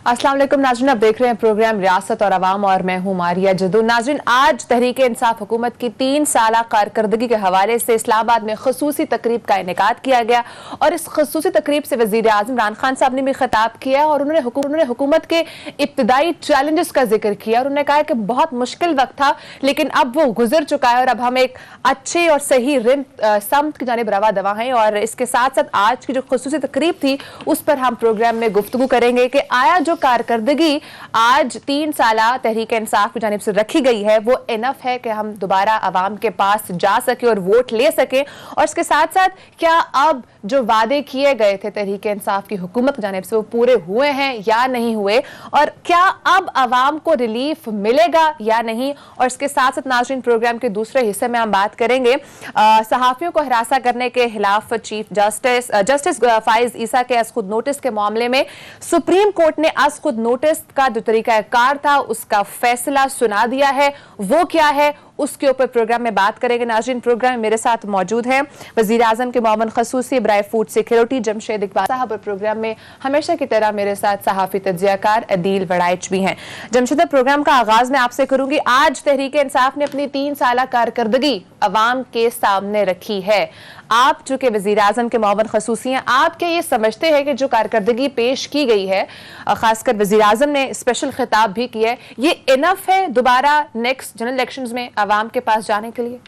अस्सलाम वालेकुम नाज़रीन, आप देख रहे हैं प्रोग्राम रियासत और अवाम और मैं हूं मारिया जदू। नाज़रीन, आज तहरीक इंसाफ हुकूमत की 3 साला कारकर्दगी के हवाले से इस्लामाबाद में खसूसी तकरीब का इनेकाद किया गया और इस खसूसी तकरीब से वज़ीर आज़म इमरान खान साहब ने भी खिताब किया और उन्होंने हुकूमत के इब्तदाई चैलेंजेस का जिक्र किया और उन्होंने कहा कि बहुत मुश्किल वक्त था लेकिन अब वो गुजर चुका है और अब हम एक अच्छे और सही समत की जानिब रवा दवा हैं। और इसके साथ साथ आज की जो खसूसी तकरीब थी उस पर हम प्रोग्राम में गुफ्तगू करेंगे कि आया जो कारकर्दगी आज 3 साला तहरीक इंसाफ की जानिब से रखी गई है वो इनफ है कि हम दोबारा अवाम के पास जा सके और वोट ले सके, और इसके साथ साथ क्या अब जो वादे किए गए थे तहरीक इंसाफ की हुकूमत की जानिब से वो पूरे हुए हैं या नहीं हुए, और क्या अब अवाम को रिलीफ मिलेगा या नहीं। और इसके साथ साथ नाज़रीन, प्रोग्राम के दूसरे हिस्से में हम बात करेंगे सहाफियों को हिरासा करने के खिलाफ चीफ जस्टिस फाइज ईसा के अज खुद नोटिस के मामले में सुप्रीम कोर्ट ने अज खुद नोटिस का जो तरीकाकार था उसका फैसला सुना दिया है। वो क्या है उसके ऊपर प्रोग्राम में बात करेंगे। नाज़रीन, प्रोग्राम में मेरे साथ मौजूद हैं वज़ीर आज़म के मोमन खसूसी बराए फूड सिक्योरिटी जमशेद इकबाल साहब, और प्रोग्राम में हमेशा की तरह मेरे साथ सहाफ़ी तज्ज़ियाकार अदील वड़ाइच भी हैं। जमशेद, प्रोग्राम का आगाज मैं आपसे करूंगी। आज तहरीक इंसाफ ने अपनी 3 साला कारकर्दगी अवाम के सामने रखी है। आप चूंकि वज़ीर आज़म के मोमन खसूसी हैं, आप क्या ये समझते हैं कि जो कारकर्दगी पेश की गई है, खासकर वज़ीर आज़म ने स्पेशल खिताब भी किया है, ये इनफ है दोबारा नेक्स्ट जनरल इलेक्शंस में अवाम के पास जाने के लिए?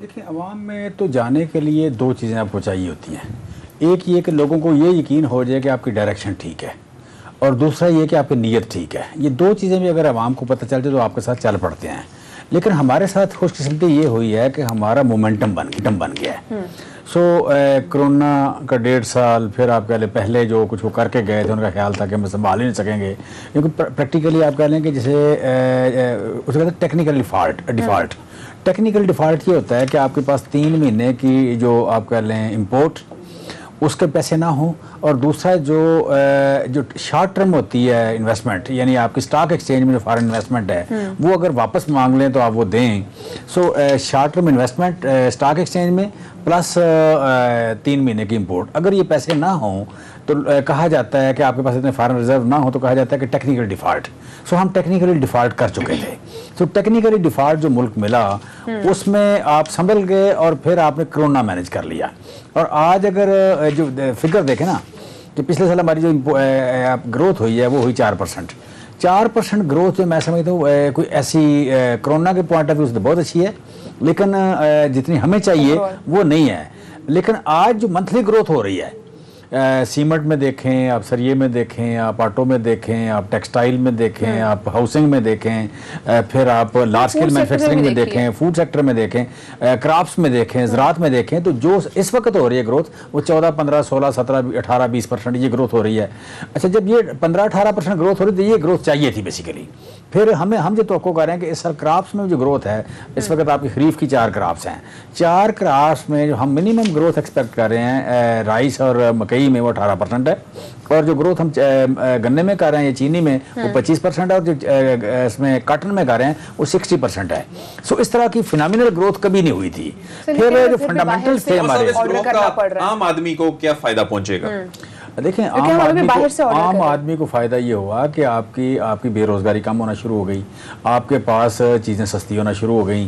देखिए, अवाम में तो जाने के लिए 2 चीज़ें आपको चाहिए होती हैं। एक ये कि लोगों को ये यकीन हो जाए कि आपकी डायरेक्शन ठीक है, और दूसरा ये कि आपकी नीयत ठीक है। ये 2 चीज़ें भी अगर अवाम को पता चल जाए तो आपके साथ चल पड़ते हैं। लेकिन हमारे साथ खुशकिस्मती ये हुई है कि हमारा मोमेंटम बन गया है। कोरोना का 1.5 साल, फिर आप कह लें पहले जो कुछ वो करके गए थे उनका ख्याल था कि हम संभाल ही नहीं सकेंगे, क्योंकि प्रैक्टिकली आप कह लें कि जैसे उसे कहते हैं टेक्निकल डिफ़ॉल्ट। टेक्निकल डिफ़ॉल्ट ये होता है कि आपके पास 3 महीने की जो आप कह लें इंपोर्ट उसके पैसे ना हो, और दूसरा जो शॉर्ट टर्म होती है इन्वेस्टमेंट, यानी आपकी स्टॉक एक्सचेंज में जो फॉरेन इन्वेस्टमेंट है वो अगर वापस मांग लें तो आप वो दें। Short term investment stock exchange में प्लस 3 महीने की इंपोर्ट, अगर ये पैसे ना हों तो कहा जाता है कि आपके पास इतने फॉरेन रिजर्व ना हो तो कहा जाता है कि टेक्निकल डिफ़ॉल्ट। हम टेक्निकली डिफ़ॉल्ट कर चुके थे। टेक्निकली डिफ़ॉल्ट जो मुल्क मिला उसमें आप संभल गए और फिर आपने कोरोना मैनेज कर लिया। और आज अगर जो फिगर देखें ना, कि पिछले साल हमारी जो ग्रोथ हुई है वो हुई 4% ग्रोथ, जो मैं समझता हूँ कोई ऐसी कोरोना के पॉइंट ऑफ व्यू से बहुत अच्छी है, लेकिन जितनी हमें चाहिए वो नहीं है। लेकिन आज जो मंथली ग्रोथ हो रही है, सीमेंट में देखें, आप सरिये में देखें, आप ऑटो में देखें, आप टेक्सटाइल में देखें, आप हाउसिंग में देखें, फिर आप लार्ज स्केल मैन्युफैक्चरिंग में देखें, फूड सेक्टर में देखें, क्राफ्ट्स में देखें, ज़राअत में देखें, तो जो इस वक्त हो रही है ग्रोथ वो 14, 15, 16, 17, 18, 20% ये ग्रोथ हो रही है। अच्छा, जब ये 15-18% ग्रोथ हो रही है तो ये ग्रोथ चाहिए थी बेसिकली। फिर हम जो तवक्को कर रहे हैं कि इस साल क्रॉप्स में जो ग्रोथ है, इस वक्त आपकी खरीफ की 4 क्रॉप्स हैं, 4 क्रॉप्स में जो हम मिनिमम ग्रोथ एक्सपेक्ट कर रहे हैं राइस और मकई में वो 18% है, और जो ग्रोथ हम गन्ने में कर रहे हैं या चीनी में वो 25% है, और जो इसमें कॉटन में कर रहे हैं वो 60% है। इस तरह की फिनोमिनल ग्रोथ कभी नहीं हुई थी। फिर जो फंडामेंटल्स थे हमारे, आम आदमी को क्या फायदा पहुंचेगा? देखें, आम आदमी को फ़ायदा ये हुआ कि आपकी बेरोज़गारी कम होना शुरू हो गई, आपके पास चीज़ें सस्ती होना शुरू हो गई।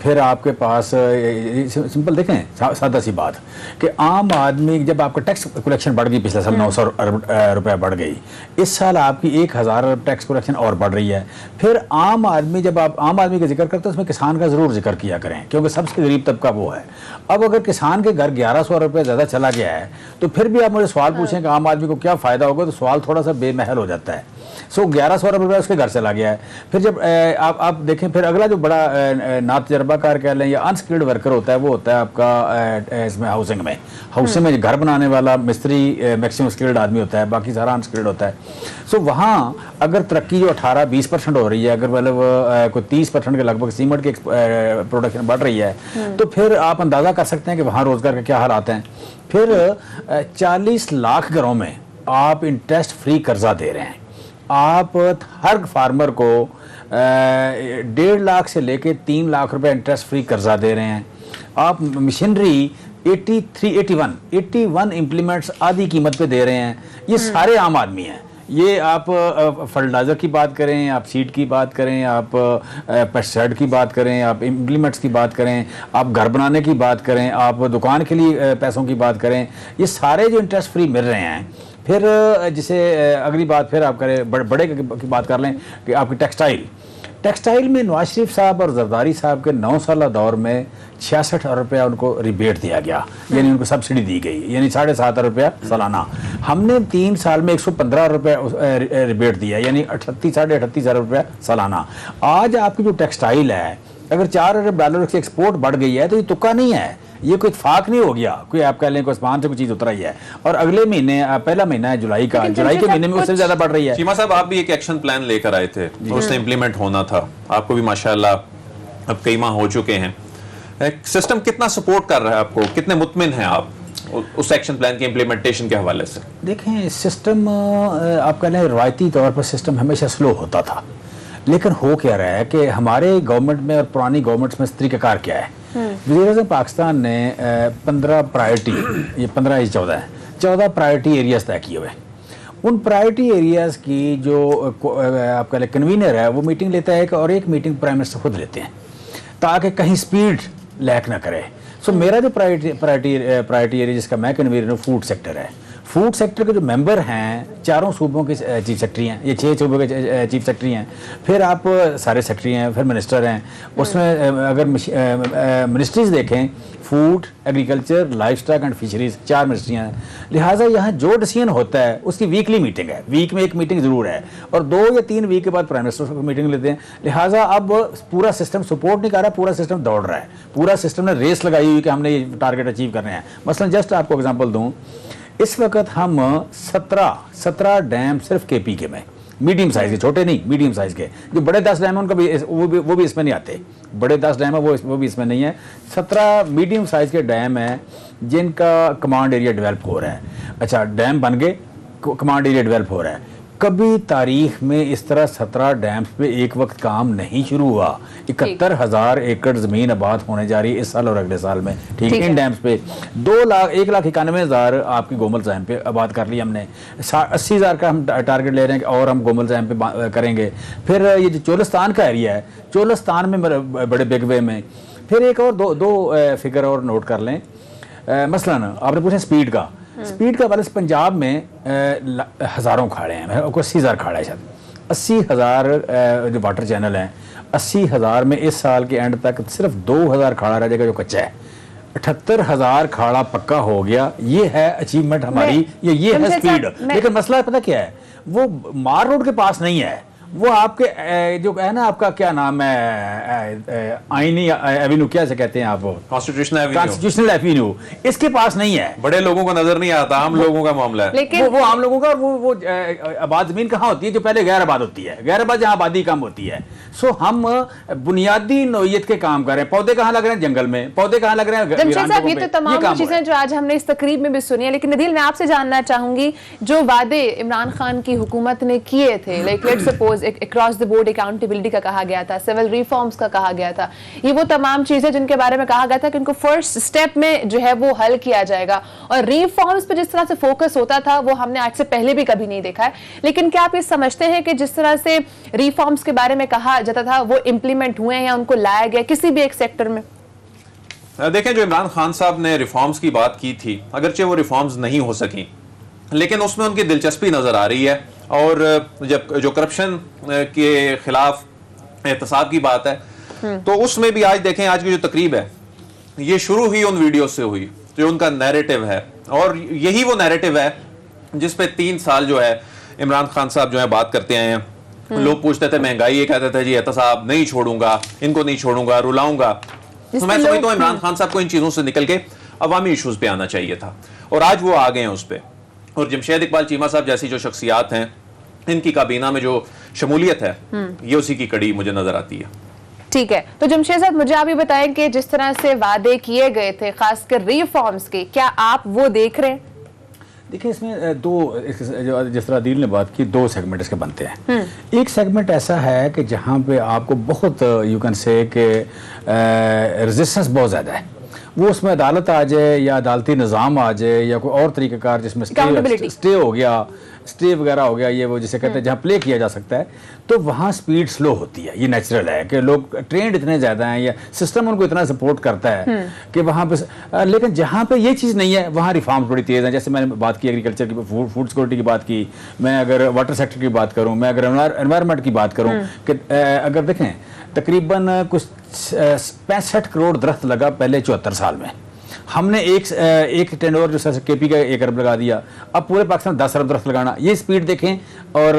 फिर आपके पास सिंपल देखें, सादा सी बात कि आम आदमी, जब आपका टैक्स कलेक्शन बढ़ गई, पिछले साल 900 अरब रुपये बढ़ गई, इस साल आपकी 1000 अरब टैक्स कलेक्शन और बढ़ रही है। फिर आम आदमी, जब आप आम आदमी का जिक्र करते हैं उसमें किसान का ज़रूर जिक्र किया करें, क्योंकि सबसे गरीब तबका वो है। अब अगर किसान के घर 1100 रुपये ज़्यादा चला गया है तो फिर भी आप मुझे सवाल पूछें कि आम आदमी को क्या फ़ायदा होगा, तो सवाल थोड़ा सा बेमहल हो जाता है। 1100 अरब रुपये उसके घर चला गया है। फिर जब आप देखें, फिर अगला जो बड़ा ना तजर्बाकार कह लें या अनस्किल्ड वर्कर होता है वो होता है आपका इसमें हाउसिंग में घर बनाने वाला मिस्त्री मैक्सिमम स्किल्ड आदमी होता है, बाकी सारा अनस्किल्ड होता है। वहाँ अगर तरक्की जो 18-20% हो रही है, अगर मतलब कोई 30% के लगभग सीमेंट की प्रोडक्शन बढ़ रही है, तो फिर आप अंदाज़ा कर सकते हैं कि वहाँ रोज़गार के क्या हालात हैं। फिर 40 लाख घरों में आप इंटरेस्ट फ्री कर्जा दे रहे हैं। आप हर फार्मर को 1.5 लाख से लेके 3 लाख रुपए इंटरेस्ट फ्री कर्जा दे रहे हैं। आप मशीनरी 81 इम्प्लीमेंट्स आधी कीमत पे दे रहे हैं। ये सारे आम आदमी हैं। ये आप फर्टिलाइज़र की बात करें, आप सीड की बात करें, आप पेस्टिसाइड की बात करें, आप इम्प्लीमेंट्स की बात करें, आप घर बनाने की बात करें, आप दुकान के लिए पैसों की बात करें, ये सारे जो इंटरेस्ट फ्री मिल रहे हैं। फिर जिसे अगली बात फिर आप करें बड़े की बात कर लें कि आपकी टेक्सटाइल में नवाज शरीफ साहब और जरदारी साहब के 9 साल दौर में 66 अरब रुपया उनको रिबेट दिया गया, यानी उनको सब्सिडी दी गई, यानी 7.5 अरब रुपया सालाना। हमने 3 साल में 115 रुपया रिबेट दिया, यानी 38 अरब रुपया सालाना। आज आपकी जो टेक्सटाइल है, अगर 4 अरब डॉलर की एक्सपोर्ट बढ़ गई है तो ये तुक्का नहीं है, ये कोई इत्फाक नहीं हो गया, कोई आप कह लें कोई आसमान से कोई चीज़ उतर आई है। और अगले महीने, पहला महीना है जुलाई का, जुलाई के महीने में उससे ज़्यादा बढ़ रही है। चीमा साहब, आप भी एक एक्शन प्लान लेकर आए थे, उसने इम्प्लीमेंट होना था, आपको भी माशाल्लाह अब कई माह हो चुके हैं। सिस्टम कितना सपोर्ट कर रहा है आपको, कितने मुतमिन हैं आप उस एक्शन प्लान के इम्प्लीमेंटेशन के हवाले से? देखें, सिस्टम आप कह लें रवायती तौर पर सिस्टम हमेशा स्लो होता था, लेकिन हो क्या रहा है कि हमारे गवर्नमेंट में और पुरानी गवर्नमेंट्स में तरीक़ाकार क्या है। वज़ीर-ए-आज़म पाकिस्तान ने 15 प्रायोरिटी, ये 15 या 14 प्रायोरिटी एरियाज तय किए हुए। उन प्रायोरिटी एरियाज़ की जो आपका कन्वीनर है वो मीटिंग लेता है और एक मीटिंग प्राइम मिनिस्टर खुद लेते हैं ताकि कहीं स्पीड लैक ना करे। सो मेरा जो प्रायोरिटी एरिया जिसका मैं कन्वीनर हूँ, फूड सेक्टर है। फूड सेक्टर के जो मेंबर हैं, 4 सूबों के चीफ सेक्रेटरी हैं, ये 6 सूबों के चीफ सेक्रेटरी हैं, फिर आप सारे सेक्रेटरी हैं, फिर मिनिस्टर हैं। उसमें अगर मिनिस्ट्रीज देखें, food, agriculture, life stock and fisheries, 4 मिनिस्ट्रियाँ हैं। लिहाजा यहाँ जो डिसीजन होता है उसकी वीकली मीटिंग है, वीक में एक मीटिंग ज़रूर है, और 2 या 3 वीक के बाद प्राइम मिनिस्टर को मीटिंग लेते हैं। लिहाजा अब पूरा सिस्टम सपोर्ट नहीं कर रहा, पूरा सिस्टम दौड़ रहा है, पूरा सिस्टम ने रेस लगाई हुई कि हमने ये टारगेट अचीव करने हैं। मसलन जस्ट आपको एग्जाम्पल दूँ, इस वक्त हम 17 डैम सिर्फ केपी के में, मीडियम साइज़ के, छोटे नहीं, मीडियम साइज़ के। जो बड़े 10 डैम हैं उनका भी वो भी इसमें नहीं आते, बड़े 10 डैम है वो भी इसमें नहीं है। 17 मीडियम साइज़ के डैम हैं जिनका कमांड एरिया डेवलप हो रहा है। अच्छा, डैम बन गए, कमांड एरिया डेवलप हो रहा है। कभी तारीख में इस तरह 17 डैम्स पे एक वक्त काम नहीं शुरू हुआ। 71,000 एकड़ ज़मीन आबाद होने जा रही है इस साल और अगले साल में, ठीक है। इन डैम्स पे 1,91,000 आपकी गोमल जैम पे आबाद कर ली हमने। 80,000 का हम टारगेट ले रहे हैं और हम गोमल जैम पे करेंगे। फिर ये जो चोलिस्तान का एरिया है, चोलिस्तान में बड़े बिग वे में, फिर एक और दो फिगर और नोट कर लें। मसलन आपने पूछा स्पीड का वाले पंजाब में हज़ारों खाड़े हैं, 80,000 खाड़ा है, शायद 80,000 जो वाटर चैनल हैं, 80,000 में इस साल के एंड तक सिर्फ 2,000 खाड़ा रह जाएगा जो कच्चा है। 78,000 खाड़ा पक्का हो गया। ये है अचीवमेंट हमारी, ये है स्पीड। लेकिन मसला पता क्या है, वो मार रोड के पास नहीं है, वो आपके जो है ना, आपका क्या नाम है, आईनी एवेन्यू, क्या से कहते हैं आप, कॉन्स्टिट्यूशनल एवेन्यू, इसके पास नहीं है। बड़े लोगों को नजर नहीं आता, आम लोगों का मामला है। लेकिन वो आम लोगों का, और वो आबाद जमीन कहाँ होती है, जो पहले गैर आबाद होती है, गैर आबाद जहाँ आबादी कम होती है। सो हम बुनियादी नौइयत के काम कर रहे हैं। पौधे कहाँ लग रहे हैं, जंगल में। पौधे कहाँ लग रहे हैं, जमशेद साहब, ये तो तमाम चीजें जो आज हमने इस तकरीब में भी सुनी है। लेकिन नदील, मैं आपसे जानना चाहूंगी, जो वादे इमरान खान की हुकूमत ने किए थे, like let's suppose across the board accountability का कहा गया था, सिविल रिफॉर्म्स का कहा गया था, ये वो तमाम चीजें जिनके बारे में कहा गया था कि इनको फर्स्ट स्टेप में जो है वो हल किया जाएगा। और रिफॉर्म्स पे जिस तरह से फोकस होता था वो हमने आज से पहले भी कभी नहीं देखा है। लेकिन क्या आप ये समझते हैं कि जिस तरह से रिफॉर्म्स के बारे में कहा जाता था वो इंप्लीमेंट हुए हैं या उनको लाया गया किसी भी एक सेक्टर में? देखें, जो इमरान खान साहब ने रिफॉर्म्स की बात की थी, अगरचे वो रिफॉर्म्स नहीं हो सकी, लेकिन उसमें उनकी दिलचस्पी नजर आ रही है। और जब जो करप्शन के खिलाफ एहतसाब की बात है, तो उसमें भी आज देखें, आज की जो तकरीब है ये शुरू हुई उन वीडियो से हुई जो उनका नैरेटिव है, और यही वो नैरेटिव है जिस पे 3 साल जो है इमरान खान साहब जो है बात करते आए हैं। लोग पूछते थे महंगाई, ये कहते थे जी एहतसाब नहीं छोड़ूंगा, इनको नहीं छोड़ूंगा, रुलाऊंगा। तो मैं समझता हूँ इमरान खान साहब को इन चीजों से निकल के अवामी इशूज पे आना चाहिए था, और आज वो आ गए हैं उस पर। और जमशेद इकबाल चीमा साहब जैसी जो शख्सियात हैं, इनकी काबीना में जो शमूलियत है, ये उसी की कड़ी मुझे नजर आती है। ठीक है, तो जमशेद साहब, मुझे आप ये बताएं कि जिस तरह से वादे किए गए थे खासकर रिफॉर्म्स के, क्या आप वो देख रहे हैं? देखिए, इसमें जिस तरह दिल ने बात की, 2 सेगमेंट इसके बनते हैं। एक सेगमेंट ऐसा है कि जहाँ पे आपको बहुत यू कैन से कि रेजिस्टेंस बहुत ज़्यादा है, वो उसमें अदालत आ जाए या अदालती निज़ाम आ जाए या कोई और तरीक़ाकार जिसमें स्टे हो गया, स्टे वगैरह हो गया, ये वो जिसे कहते हैं जहाँ प्ले किया जा सकता है, तो वहाँ स्पीड स्लो होती है। ये नेचुरल है कि लोग ट्रेंड इतने ज़्यादा हैं या सिस्टम उनको इतना सपोर्ट करता है कि वहाँ पे, लेकिन जहाँ पे ये चीज़ नहीं है वहाँ रिफॉर्म्स बड़ी तेज़ हैं। जैसे मैंने बात की एग्रीकल्चर की, फूड सिक्योरिटी की बात की, मैं अगर वाटर सेक्टर की बात करूँ, मैं अगर एनवायरनमेंट की बात करूँ कि अगर देखें तकरीबन कुछ 65 करोड़ दरख्त लगा पहले 74 साल में। हमने एक टेंडर जो केपी का 1 अरब लगा दिया, अब पूरे पाकिस्तान 10 अरब दरख्त लगाना, ये स्पीड देखें। और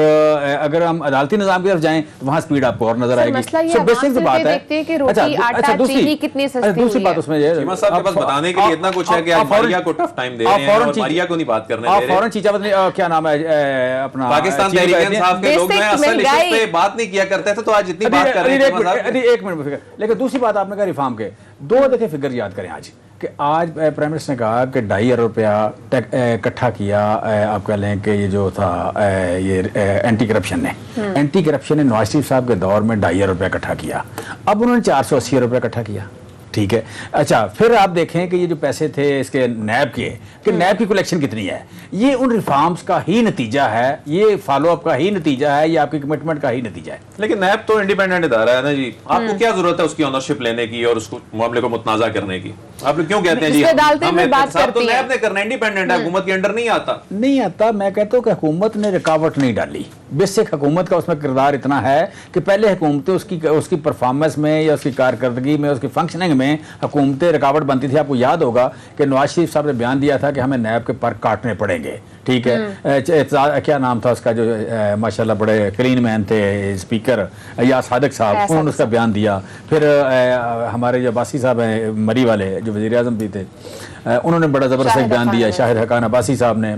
अगर हम अदालती निज़ाम की तरफ जाएं तो वहाँ स्पीड आपको और नजर आएगी। सो बेसिक बात है। दूसरी बात उसमें चीमा साहब के पास बताने के लिए इतना कुछ है कि आप मारिया को टफ टाइम दे रहे हैं और मारिया को नहीं बात करने दे रहे हैं। फौरन चीचा क्या नाम है अपना पाकिस्तान तहरीक इंसाफ के लोग जो हैं असल इश्यूज पे बात नहीं किया करते थे, तो आज इतनी बात कर रहे हैं। एक मिनट फिगर। लेकिन दूसरी बात आपने कहा रिफॉर्म के, 2 देखे फिगर याद करें आज कि आज प्राइम मिनिस्टर ने कहा कि 2.5 अरब रुपया इकट्ठा किया। आप कह लें कि ये जो था ये एंटी करप्शन ने नवाज शरीफ साहब के दौर में 2.5 अरब रुपया इकट्ठा किया। अब उन्होंने 480 रुपया इकट्ठा किया, ठीक है। अच्छा, फिर आप देखें कि ये जो पैसे थे इसके नैब के, कि नैब की कलेक्शन कितनी है, ये उन रिफॉर्म्स का ही नतीजा है, ये फॉलोअप का ही नतीजा है, ये आपकी कमिटमेंट का ही नतीजा है। लेकिन नैब तो इंडिपेंडेंट इदारा है ना जी, आपको क्या जरूरत है उसकी ऑनरशिप लेने की और उसको मामले को मुतनाजा करने की? आप लोग क्यों कहते हैं जी तो नैब ने करना, इंडिपेंडेंट है, हुकूमत के अंडर नहीं आता। मैं कहता हूँ कि हुकूमत ने रुकावट नहीं डाली। बेसिक हुकूमत का उसमें किरदार इतना है कि पहले हुकूमतें उसकी परफॉर्मेंस में या उसकी कारकर्दगी में, उसकी फंक्शनिंग में हुकूमतें रुकावट बनती थी। आपको याद होगा कि नवाज शरीफ साहब ने बयान दिया था कि हमें नैब के पर काटने पड़ेंगे, ठीक है। क्या नाम था उसका जो माशाल्लाह बड़े क्लीन मैन थे, स्पीकर या सादिक साहब, उन्होंने उसका बयान दिया। फिर हमारे जो अब्बासी साहब हैं मरी वाले, जो वज़ीर आज़म भी थे, उन्होंने बड़ा ज़बरदस्त बयान दिया। शाहिद हकान अब्बासी साहब ने,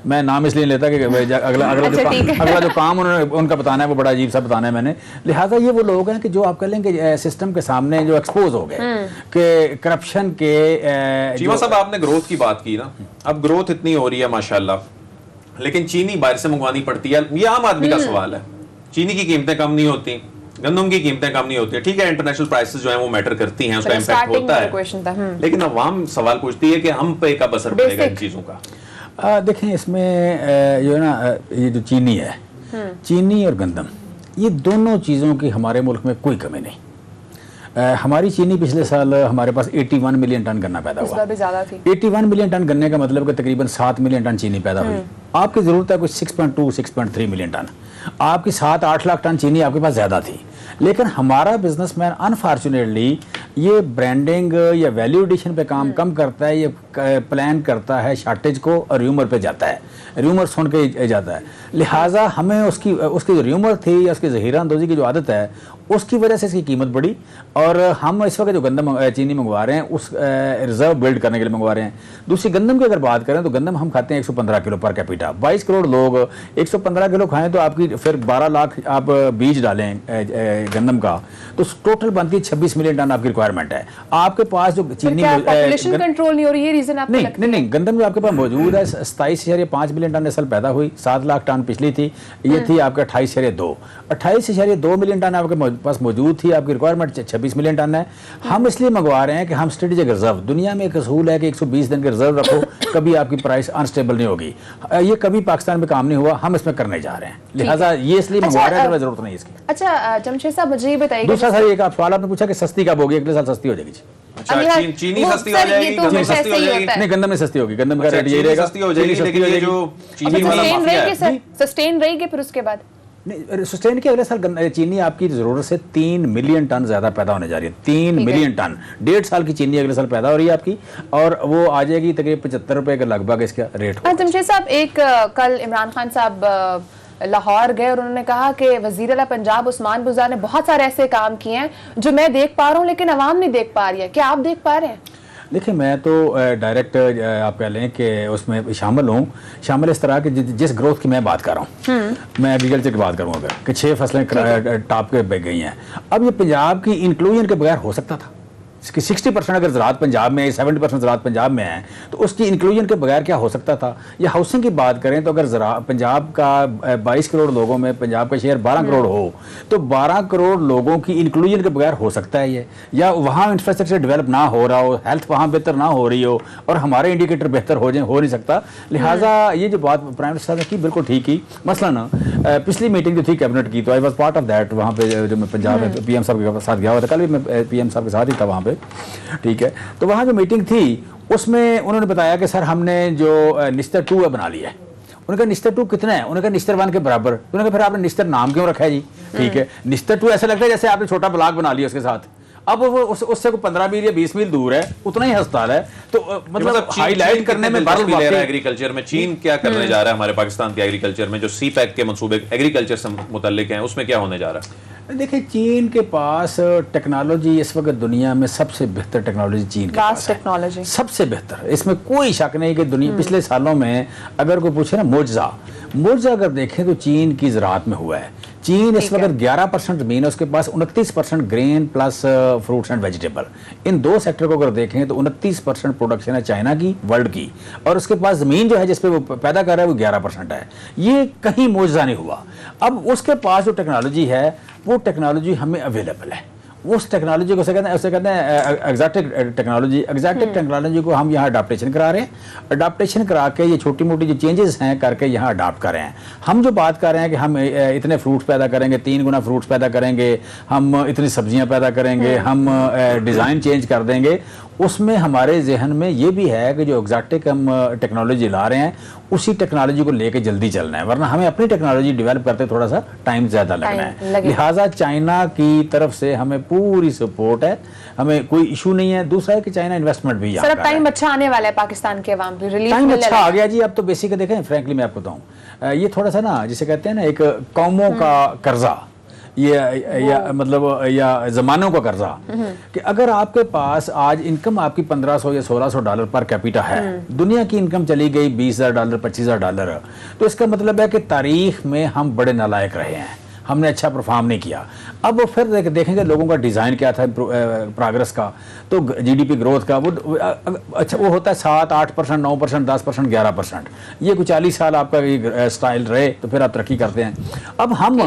मैं नाम इसलिए लेता कि अगला जो काम उन्होंने उनका बताना है वो बड़ा अजीब सा बताना है मैंने। लिहाजा ये वो लोग हैं कि जो आप कह लें कि सिस्टम के सामने जो एक्सपोज हो गए कि करप्शन के। चीमा साहब आपने ग्रोथ की बात की ना, अब ग्रोथ इतनी हो रही है माशाल्लाह, लेकिन चीनी बाहर से मंगवानी पड़ती है। ये आम आदमी का सवाल है। चीनी की कीमतें कम नहीं होती, गंदम की कीमतें कम नहीं होती, ठीक है, इंटरनेशनल प्राइसेस जो है वो मैटर करती हैं, उसका इम्पैक्ट होता है, लेकिन अवाम सवाल पूछती है कि हम पे कब असर पड़ेगा इन चीजों का। देखें इसमें जो है ना, ये जो चीनी है, चीनी और गंदम, ये दोनों चीज़ों की हमारे मुल्क में कोई कमी नहीं। हमारी चीनी पिछले साल हमारे पास 81 मिलियन टन गन्ना पैदा हुआ। 81 मिलियन टन गन्ने का मतलब कि तकरीबन 7 मिलियन टन चीनी पैदा हुई। आपकी ज़रूरत है कुछ 6.2-6.3 मिलियन टन, आपकी 7-8 लाख टन चीनी आपके पास ज़्यादा थी। लेकिन हमारा बिजनेसमैन अनफॉर्चुनेटली ये ब्रांडिंग या वैल्यू एडिशन पे काम कम करता है, ये प्लान करता है शॉर्टेज को और र्यूमर पे जाता है, र्यूमर सुन के जाता है। लिहाजा हमें उसकी जो र्यूमर थी या उसकी ज़हीरा अंदोज़ी की जो आदत है, उसकी वजह से इसकी कीमत बढ़ी। और हम इस वक्त जो गंदम चीनी मंगवा रहे हैं उस रिजर्व बिल्ड करने के लिए मंगवा रहे हैं। दूसरी गंदम की अगर बात करें तो गंदम हम खाते हैं 115 किलो पर कैपिटा। 22 करोड़ लोग 115 किलो खाएं तो आपकी फिर 12 लाख आप बीज डालें गंदम का, तो टोटल बनती है 26 मिलियन टन आपकी रिक्वायरमेंट है। आपके पास जो चीनी कंट्रोल नहीं हो रही है, रीजन आपको लगता है? नहीं, गंदम जो आपके पास मौजूद है 27.5 मिलियन टन इस साल पैदा हुई, 7 लाख टन पिछली थी, ये थी आपका 28.2 मिलियन टन आपके पास मौजूद थी। आपकी रिक्वायरमेंट 26 मिलियन टन है। हम इसलिए मंगवा रहे हैं कि हम स्ट्रेटेजिक रिजर्व, दुनिया में एक असूल है कि 120 दिन के रिजर्व रखो, कभी आपकी प्राइस अनस्टेबल नहीं होगी। ये कभी पाकिस्तान में काम नहीं हुआ, हम इसमें करने जा रहे हैं। लिहाजा ये इसलिए मंगवा रहे हैं, जरूरत नहीं इसकी। अच्छा जमशेद साहब मुझे ये बताइए, दूसरा सर एक आप सवाल आपने पूछा कि सस्ती कब होगी, अगले साल सस्ती हो जाएगी। चीनी सस्ती हो जाएगी, गंदम सस्ती हो जाएगी? नहीं, गंदम में सस्ती होगी, गंदम का रेट यही रहेगा, सस्ती हो जाएगी, लेकिन ये जो चीनी वाला माफिया है सस्टेन रहेगी फिर उसके बाद नहीं सस्टेन के। अगले साल चीनी आपकी जरूरत से 3 मिलियन टन ज्यादा पैदा होने जा रही है। 3 मिलियन टन, 1.5 साल की चीनी अगले साल पैदा हो रही है आपकी, और वो आ जाएगी तकरीबन 75 रुपए के लगभग इसका रेट। जमशेद साहब, एक कल इमरान खान साहब लाहौर गए और उन्होंने कहा कि वजीर आला पंजाब उस्मान बुज़दार ने बहुत सारे ऐसे काम किए हैं जो मैं देख पा रहा हूँ लेकिन अवाम नहीं देख पा रही है। क्या आप देख पा रहे हैं? देखिए, मैं तो डायरेक्ट आप कह लें कि उसमें शामिल हूँ। शामिल इस तरह के जिस ग्रोथ की मैं बात कर रहा हूँ, मैं एग्रीकल्चर की बात करूँ अगर कि 6 फसलें टॉप के बह गई हैं। अब ये पंजाब की इंक्लूजन के बगैर हो सकता था? कि 60% अगर ज़राअत पंजाब में है, 70% ज़राअत पंजाब में है, तो उसकी इंक्लूजन के बगैर क्या हो सकता था। या हाउसिंग की बात करें तो अगर पंजाब का 22 करोड़ लोगों में पंजाब का शेयर 12 करोड़ हो, तो 12 करोड़ लोगों की इंक्लूजन के बगैर हो सकता है ये। या वहाँ इंफ्रास्ट्रक्चर डेवलप ना हो रहा हो, हेल्थ वहाँ बेहतर ना हो रही हो, और हमारे इंडिकेटर बेहतर हो जाए, हो नहीं सकता। लिहाजा ये जो बात प्राइम मिनिस्टर ने की बिल्कुल ठीक की। मसलन पिछली मीटिंग जो थी कैबिनेट की, तो I was part of that. वहाँ पे जो मैं पंजाब में PM साहब के साथ गया हुआ था, कल भी मैं PM साहब के साथ ही था वहाँ पे, ठीक है। तो वहाँ जो मीटिंग थी उसमें उन्होंने बताया कि सर हमने जो निस्तर 2 बना लिया है। उन्होंने कहा निस्तर 2 कितना है? उन्होंने कहा निस्तर 1 के बराबर। उन्होंने कहा फिर आपने निस्तर नाम क्यों रखा है जी? ठीक है, निस्तर 2 ऐसा लगता है जैसे आपने छोटा ब्लॉक बना लिया उसके साथ। अब वो उससे को 15 मील या 20 मील दूर है, उतना ही अस्पताल है। तो मतलब हाईलाइट करने में एग्रीकल्चर में चीन क्या करने जा रहा है हमारे पाकिस्तान के एग्रीकल्चर में, जो CPEC के मंसूबे एग्रीकल्चर से मुतल्लिक हैं, उसमें क्या होने जा रहा है? देखिए, चीन के पास टेक्नोलॉजी इस वक्त दुनिया में सबसे बेहतर टेक्नोलॉजी चीन के पास है, सबसे बेहतर, इसमें कोई शक नहीं कि दुनिया पिछले सालों में अगर कोई पूछे ना मुआवजा अगर देखें तो चीन की ज़राअत में हुआ है। चीन इस वक्त 11% ज़मीन है उसके पास, 29% grain plus fruits and vegetable. In 2 sector को अगर देखें तो 29% प्रोडक्शन है चाइना की, वर्ल्ड की, और उसके पास ज़मीन जो है जिस पे वो पैदा कर रहा है वो 11% है। ये कहीं मुआवजा नहीं हुआ। अब उसके पास जो टेक्नोलॉजी है वो टेक्नोलॉजी हमें अवेलेबल है। उस टेक्नोलॉजी को उसे कहते हैं एग्जैक्टिक टेक्नोलॉजी। एग्जैक्टिक टेक्नोलॉजी को हम यहाँ अडाप्टेशन करा रहे हैं। अडाप्टेशन करा के ये छोटी मोटी जो चेंजेस हैं करके यहाँ अडाप्ट कर रहे हैं। हम जो बात कर रहे हैं कि हम इतने फ्रूट्स पैदा करेंगे, 3 गुना फ्रूट्स पैदा करेंगे, हम इतनी सब्जियाँ पैदा करेंगे, हम डिज़ाइन चेंज कर देंगे, उसमें हमारे जहन में ये भी है कि जो एग्जैक्टिक हम टेक्नोलॉजी ला रहे हैं उसी टेक्नोलॉजी को लेके जल्दी चलना है, वरना हमें अपनी टेक्नोलॉजी डेवलप करते थोड़ा सा टाइम ज़्यादा लगना है। लिहाजा चाइना की तरफ से हमें पूरी सपोर्ट है, हमें कोई इशू नहीं है। दूसरा है कि चाइना इन्वेस्टमेंट भी सर, अब टाइम अच्छा आने वाला है पाकिस्तान के अवाम पे, रिलीफ टाइम अच्छा आ गया जी। अब तो बेसिक देखें, फ्रैंकली मैं आपको बताऊँ, ये थोड़ा सा ना जिसे कहते हैं ना एक कौमों का कर्जा, या मतलब या ज़मानों का कर्जा, कि अगर आपके पास आज इनकम आपकी $1500 या $1600 पर कैपिटा है, दुनिया की इनकम चली गई $20,000 $25,000, तो इसका मतलब है कि तारीख में हम बड़े नालायक रहे हैं, हमने अच्छा परफॉर्म नहीं किया। अब फिर देखेंगे लोगों का डिज़ाइन क्या था प्रोग्रेस का, तो GDP ग्रोथ का वो अच्छा वो होता है 7-8%, 9%, 10%, 11%। ये कुछ 40 साल आपका ये स्टाइल रहे तो फिर आप तरक्की करते हैं। अब हम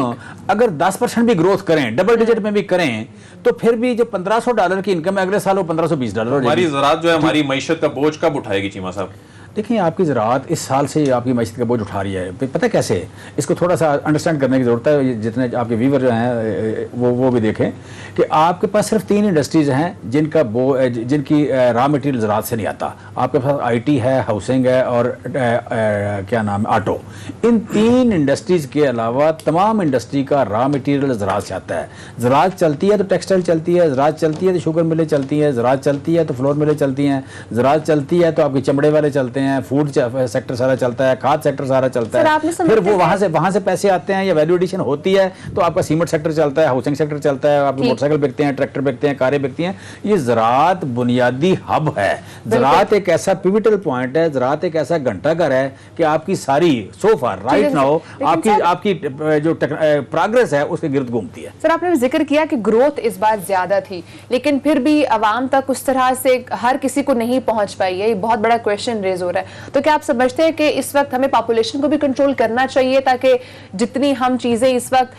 अगर 10% भी ग्रोथ करें, डबल डिजिट में भी करें, तो फिर भी जो $1500 की इनकम है अगले साल वो $1520 हो जाएगी। हमारी ज़राअत जो है हमारी मईशत का बोझ कब उठाएगी चीमा साहब? देखिए, आपकी ज़राअत इस साल से आपकी मईशत का बोझ उठा रही है। पता है कैसे? इसको थोड़ा सा अंडरस्टैंड करने की ज़रूरत है। जितने आपके व्यूवर जो हैं वो भी देखें कि आपके पास सिर्फ 3 इंडस्ट्रीज़ हैं जिनकी रॉ मटेरियल ज़राअत से नहीं आता। आपके पास IT है, हाउसिंग है और क्या नाम है, ऑटो। इन 3 इंडस्ट्रीज़ के अलावा तमाम इंडस्ट्री का रॉ मटेरियल ज़राअत से आता है। ज़राअत चलती है तो टेक्सटाइल चलती है, ज़राअत चलती है तो शुगर मिलें चलती हैं, ज़राअत चलती है तो फ्लोर मिलें चलती हैं, ज़राअत चलती है तो आपके चमड़े वाले चलते हैं, फूड सेक्टर सारा चलता है, खाद सेक्टर सारा चलता है। फिर वो वहां से पैसे आते हैं या वैल्यू एडिशन होती है तो आपका सीमेंट सेक्टर चलता है, हाउसिंग सेक्टर चलता है, आपके मोटरसाइकिल बिकते हैं, ट्रैक्टर बिकते हैं, कारें बिकती हैं। ये ज़राअत बुनियादी हब है। ज़राअत एक ऐसा पिविटल पॉइंट है, ज़राअत एक ऐसा घंटाघर है कि आपकी सारी सो फार राइट नाउ आपकी जो प्रोग्रेस है उसके गिर्द घूमती है। सर, आपने जिक्र किया कि ग्रोथ इस बार ज्यादा थी, लेकिन फिर भी अवाम तक उस तरह से हर किसी को नहीं पहुंच पाई है। ये बहुत बड़ा क्वेश्चन रेज हो रहा है। तो क्या आप समझते हैं कि इस वक्त हमें पॉपुलेशन को भी कंट्रोल करना चाहिए ताकि जितनी हम चीजें इस वक्त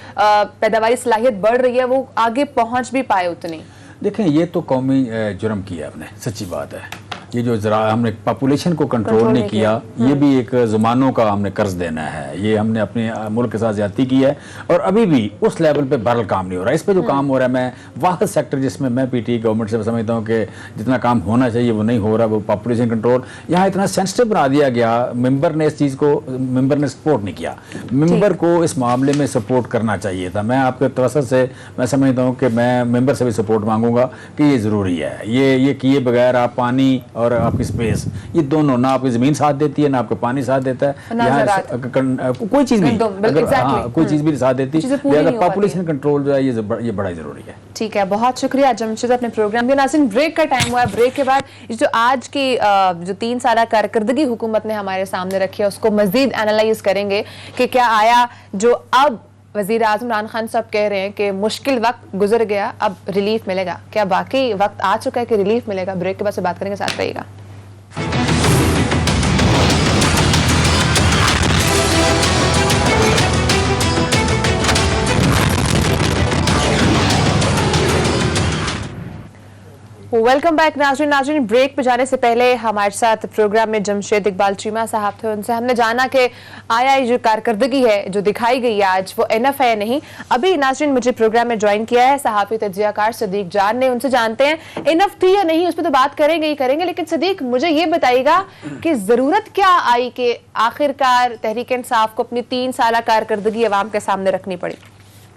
पैदावारी सलाहियत बढ़ रही है वो आगे पहुंच भी पाए उतनी? देखें, ये तो कौमी जुर्म किया आपने, सच्ची बात है। ये जो जरा हमने पॉपुलेशन को कंट्रोल नहीं किया, ये भी एक ज़मानों का हमने कर्ज देना है। ये हमने अपने मुल्क के साथ ज्यादती की है और अभी भी उस लेवल पे बहरहाल काम नहीं हो रहा। इस पे जो काम हो रहा है, मैं वाहद सेक्टर जिसमें मैं PTI गवर्नमेंट से समझता हूँ कि जितना काम होना चाहिए वो नहीं हो रहा, वो पॉपुलेशन कंट्रोल। यहाँ इतना सेंसिटिव बना दिया गया, मेंबर ने इस चीज़ को सपोर्ट नहीं किया। मेंबर को इस मामले में सपोर्ट करना चाहिए था। मैं आपके तवसत से मैं समझता हूँ कि मैं मेंबर से भी सपोर्ट मांगूंगा कि ये ज़रूरी है। ये किए बगैर आप पानी और आपकी स्पेस, ये दोनों, ना आपकी ज़मीन साथ देती है ना आपका पानी साथ देता है, कोई चीज़ भी कोई चीज़ भी साथ देती है। पॉपुलेशन कंट्रोल जो है ये बड़ा ज़रूरी है। ठीक है, बहुत शुक्रिया जमशेद अपने प्रोग्राम के। नाज़रीन, ब्रेक का टाइम हुआ है। ब्रेक के बाद जो आज की जो 3 साल कारकर्दगी हुकूमत ने हमारे सामने रखी है उसको मज़ीद एनालाइज करेंगे कि क्या आया जो अब वज़ीर आज़म इमरान खान साहब कह रहे हैं कि मुश्किल वक्त गुजर गया, अब रिलीफ मिलेगा। क्या वाकई वक्त आ चुका है कि रिलीफ मिलेगा? ब्रेक के बाद से बात करेंगे, साथ रहिएगा। वेलकम बैक नाज़रीन। ब्रेक पे जाने से पहले हमारे साथ प्रोग्राम में जमशेद इकबाल चीमा साहब थे। उनसे हमने जाना कि आया जो कारकर्दगी है जो दिखाई गई है आज, वो एनफ है नहीं। अभी नाज़रीन मुझे प्रोग्राम में ज्वाइन किया है सहाफ़ी तज्ज़ियाकार सदीक जान ने। उनसे जानते हैं एनफ थी या नहीं, उस पर तो बात करेंगे ही करेंगे, लेकिन सदीक मुझे ये बताइएगा कि ज़रूरत क्या आई कि आखिरकार तहरीक इंसाफ को अपनी 3 साल कारकर्दगी अवाम के सामने रखनी पड़ी?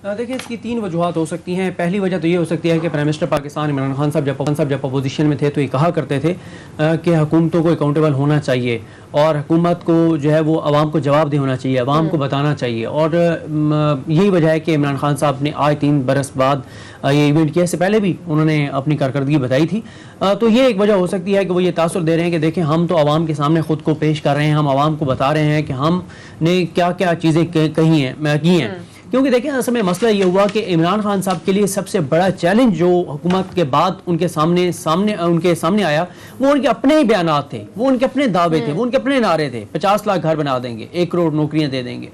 देखिए, इसकी 3 वजूहत हो सकती हैं। पहली वजह तो ये हो सकती है कि प्राइम मिनिस्टर पाकिस्तान इमरान खान साहब जब अपोजिशन में थे तो ये कहा करते थे कि हुकूमतों को अकाउंटेबल होना चाहिए और हुकूमत को जो है वो आवाम को जवाबदेह होना चाहिए, आवाम को बताना चाहिए। और यही वजह है कि इमरान खान साहब ने आज 3 बरस बाद ये इवेंट किया। इससे पहले भी उन्होंने अपनी कारकर्दगी बताई थी। तो ये एक वजह हो सकती है कि वो ये तासुर दे रहे हैं कि देखें, हम तो आवाम के सामने ख़ुद को पेश कर रहे हैं, हम आवाम को बता रहे हैं कि हमने क्या क्या चीज़ें की हैं। क्योंकि देखें, असल में मसला ये हुआ कि इमरान खान साहब के लिए सबसे बड़ा चैलेंज जो हुकूमत के बाद उनके सामने आया, वो उनके अपने ही बयानात थे, वो उनके अपने दावे थे, वो उनके अपने नारे थे। 50 लाख घर बना देंगे, 1 करोड़ नौकरियां दे देंगे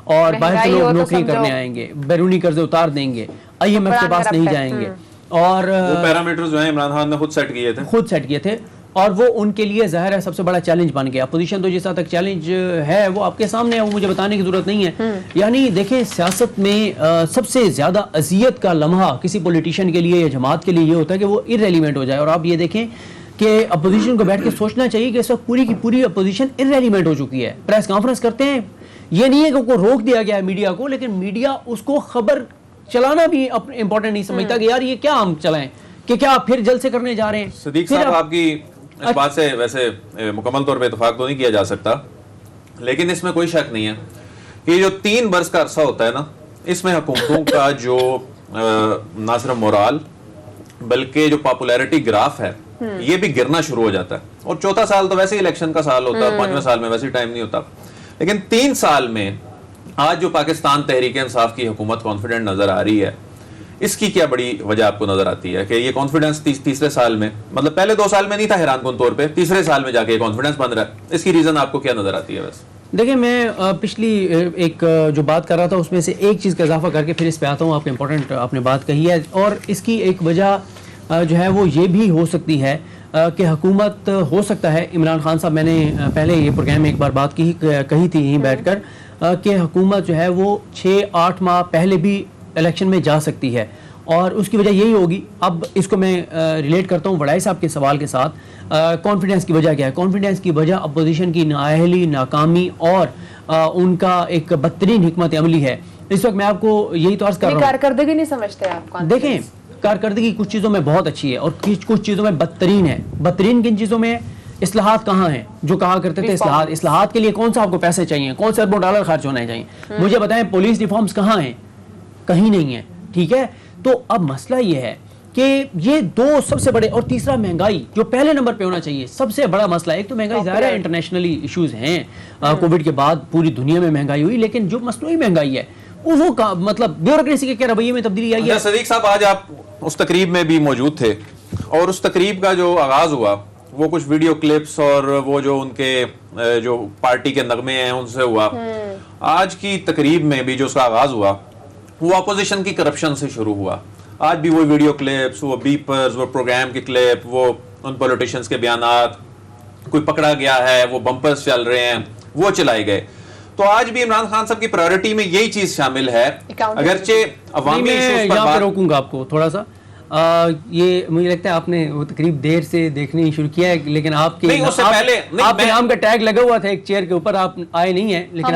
और बाहर के लोग नौकरी करने आएंगे, बैरूनी कर्जे उतार देंगे, IMF के पास नहीं जाएंगे। और वो पैरामीटर्स जो है इमरान खान ने खुद सेट किए थे और वो उनके लिए ज़ाहिर है सबसे बड़ा चैलेंज बन गया। अपोजिशन तो जिस हद तक चैलेंज है वो आपके सामने है, वो मुझे बताने की जरूरत नहीं है। यानी देखें, सियासत में सबसे ज़्यादा अजियत का लम्हा किसी पॉलिटिशियन के लिए या जमात के लिए ये होता है कि वो इररेलीवेंट हो जाए। और आप ये देखें कि अपोजिशन को बैठ के सोचना चाहिए कि इस वक्त पूरी की पूरी अपोजिशन इररेलीवेंट हो चुकी है। प्रेस कॉन्फ्रेंस करते हैं, ये नहीं है कि उनको रोक दिया गया है मीडिया को, लेकिन मीडिया उसको खबर चलाना भी इंपॉर्टेंट नहीं समझता कि यार ये क्या हम चलाएं, कि क्या फिर जलसे करने जा रहे हैं। सदीक साहब, आपकी इस बात से वैसे मुकम्मल तौर पे इत्तेफाक तो नहीं किया जा सकता, लेकिन इसमें कोई शक नहीं है कि जो 3 बरस का अरसा होता है ना, इसमें हुकूमतों का जो ना सिर्फ मोराल बल्कि जो पॉपुलैरिटी ग्राफ है ये भी गिरना शुरू हो जाता है। और चौथा साल तो वैसे ही इलेक्शन का साल होता है, 5वें साल में वैसे ही टाइम नहीं होता, लेकिन 3 साल में आज जो पाकिस्तान तहरीक इंसाफ की हुकूमत कॉन्फिडेंट नजर आ रही है, इसकी क्या बड़ी वजह आपको नजर आती है कि ये कॉन्फिडेंस तीसरे साल में, मतलब पहले 2 साल में नहीं था हैरानकुन तौर पे, तीसरे साल में जाके कॉन्फिडेंस बन रहा है? इसकी रीजन आपको क्या नजर आती है? वैसे देखिए, मैं पिछली एक जो बात कर रहा था उसमें से एक चीज़ का इजाफा करके फिर इस पे आता हूँ। आपको इंपॉर्टेंट आपने बात कही है, और इसकी एक वजह जो है वो ये भी हो सकती है कि हुकूमत हो सकता है इमरान खान साहब, मैंने पहले ये प्रोग्राम में एक बार बात कही थी यहीं बैठकर कि हुकूमत जो है वो 6-8 माह पहले भी इलेक्शन में जा सकती है। और उसकी वजह यही होगी, अब इसको मैं रिलेट करता हूँ वड़ाई साहब के सवाल के साथ। कॉन्फिडेंस की वजह क्या है? कॉन्फिडेंस की वजह अपोजिशन की नाअहली, नाकामी और उनका एक बदतरीन हिकमत अमली है। इस वक्त मैं आपको यही तो अर्ज कर रहा हूँ, कारकर्दगी नहीं समझते आप? देखें, कारकर्दगी कुछ चीज़ों में बहुत अच्छी है और कुछ चीज़ों में बदतरीन है। बदतरीन किन चीज़ों में? इस्लाहात कहाँ हैं? जो कहा करते थे इस्लाहात के लिए कौन सा आपको पैसे चाहिए, कौन से अरबों डॉलर खर्च होने चाहिए, मुझे बताएं। पुलिस रिफॉर्म्स कहाँ हैं? कहीं नहीं है, ठीक है। तो अब मसला ये है कि ये 2 सबसे बड़े, और तीसरा महंगाई जो पहले नंबर पे होना चाहिए, सबसे बड़ा मसला। एक तो महंगाई ज़ाहिर है इंटरनेशनली इश्यूज हैं, कोविड के बाद पूरी दुनिया में महंगाई हुई, लेकिन जो मसनूई महंगाई है वो मतलब ब्यूरोक्रेसी के क्या रवैये में तब्दीली आई है। सदीक साहब, आज आप उस तकरीब में भी मौजूद थे और उस तकरीब का जो आगाज हुआ वो कुछ वीडियो क्लिप्स और वो जो उनके जो पार्टी के नगमे हैं उनसे हुआ। आज की तकरीब में भी जो उसका आगाज हुआ वो अपोजिशन की करप्शन से शुरू हुआ। आज भी वो वीडियो क्लिप्स, वो बीपर्स, वो प्रोग्राम के क्लिप, वो उन पॉलिटिशियंस के बयानात, कोई पकड़ा गया है, वो बम्पर्स चल रहे हैं, वो चलाए गए। तो आज भी इमरान खान साहब की प्रायोरिटी में यही चीज शामिल है, अगरचे अवामी इश्यूज पर बात। रोकूंगा आपको थोड़ा सा। ये मुझे लगता है आपने वो तकरीब देर से देखनी शुरू किया है, लेकिन आपके नाम का टैग लगा हुआ था एक चेयर के ऊपर, आप आए नहीं है, लेकिन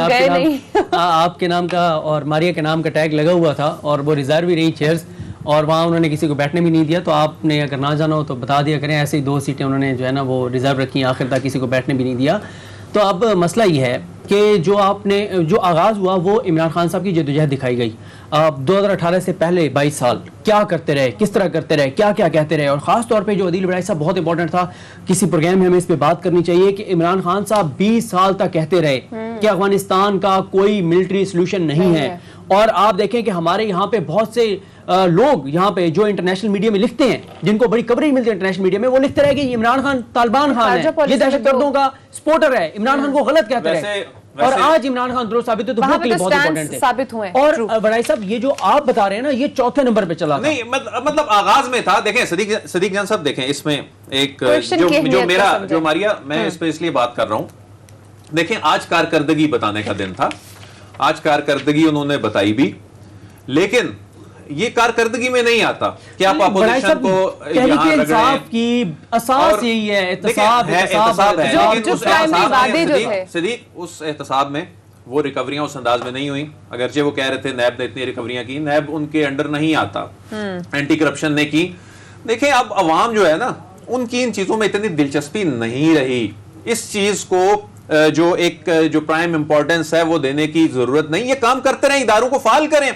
आपके नाम का और मारिया के नाम का टैग लगा हुआ था और वो रिजर्व ही रही चेयर्स, और वहाँ उन्होंने किसी को बैठने भी नहीं दिया। तो आपने अगर ना जाना हो तो बता दिया करें, ऐसे ही 2 सीटें उन्होंने जो है ना वो रिजर्व रखी, आखिर तक किसी को बैठने भी नहीं दिया। तो अब मसला ये है कि जो आगाज़ हुआ वो इमरान खान साहब की जद्दोजहद दिखाई गई। 2018 से पहले 22 साल क्या करते रहे, किस तरह करते रहे, क्या क्या कहते रहे, और ख़ास तौर पे जो अदील बड़ाई साहब बहुत इंपॉर्टेंट था, किसी प्रोग्राम में हमें इस पे बात करनी चाहिए कि इमरान खान साहब 20 साल तक कहते रहे कि अफगानिस्तान का कोई मिलिट्री सोल्यूशन नहीं है। और आप देखें कि हमारे यहाँ पे बहुत से लोग यहाँ पे जो इंटरनेशनल मीडिया में लिखते हैं, जिनको बड़ी कवरेज मिलती है इंटरनेशनल मीडिया में, वो लिखते रहे कि इमरान खान तालिबान खान है, ये दहशतगर्दों का सपोर्टर है, इमरान खान को गलत कहते रहे। और आज इमरान खान दुरुस्त साबित हुए तो वो के लिए बहुत इंपॉर्टेंट है साबित हुए। और बड़ाई साहब ये जो आप बता रहे हैं ना, ये चौथे नंबर पे चला नहीं, मतलब आगाज में था। देखें सदीक जान साहब, देखें इसमें एक जो मारिया, मैं इस पे इसलिए बात कर रहा हूं। देखें आज कारकर्दगी बताने का दिन था, आज कारकर्दगी उन्होंने बताई भी, लेकिन ये कारकर्दगी में नहीं आता कि आप अपोजिशन को यहां इंसाफ की असास यही है, एहतसाब है। सदीक उस एहतसाब में वो रिकवरियां उस अंदाज में नहीं हुई। अगरचे वो कह रहे थे नैब ने इतनी रिकवरियां की, नैब उनके अंडर नहीं आता, एंटी करप्शन ने की। देखिए अब अवाम जो है ना, उनकी इन चीजों में इतनी दिलचस्पी नहीं रही। इस चीज को जो प्राइम इंपॉर्टेंस है वो देने की जरूरत नहीं। ये काम करते रहें, इदारों को फाल करें,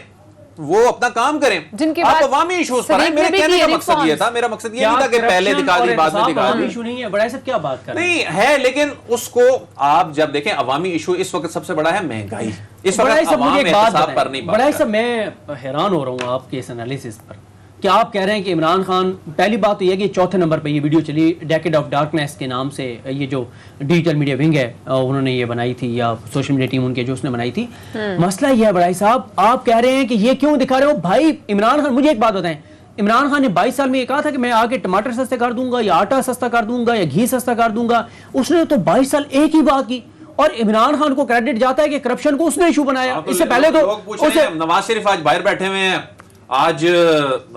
वो अपना काम करें। जिनके आप अवामी इश्यूज पर हैं। मेरे कहने का मकसद ये था, मेरा मकसद ये नहीं था कि पहले दिखा दी बाद में दिखा दी। इशू नहीं है बड़ा सब, क्या बात कर रहे हैं? नहीं है, लेकिन उसको आप जब देखें, अवामी इशू इस वक्त सबसे बड़ा है महंगाई। इस वक्त अवाम एहतसाब पर नहीं बात। बड़ा सब मैं हैरान हो रहा हूँ आपके इस एनालिसिस पर कि आप कह रहे हैं कि इमरान खान, पहली बात तो यह कि चौथे नंबर पे ये वीडियो चली, डेकेड ऑफ डार्कनेस के नाम से, ये जो डिजिटल मीडिया विंग है उन्होंने ये बनाई थी, या सोशल मीडिया टीम उनके जो उसने बनाई थी। मसला यह है बड़ाई साहब, आप कह रहे हैं कि ये क्यों दिखा रहे हो भाई? इमरान खान, मुझे एक बात बताएं, इमरान खान ने 22 साल में ये कहा था कि मैं आके टमाटर सस्ते कर दूंगा, या आटा सस्ता कर दूंगा, या घी सस्ता कर दूंगा। उसने तो 22 साल एक ही बात की, और इमरान खान को क्रेडिट जाता है कि करप्शन को उसने इशू बनाया। इससे पहले तो नवाज शरीफ आज बाहर बैठे हुए हैं, आज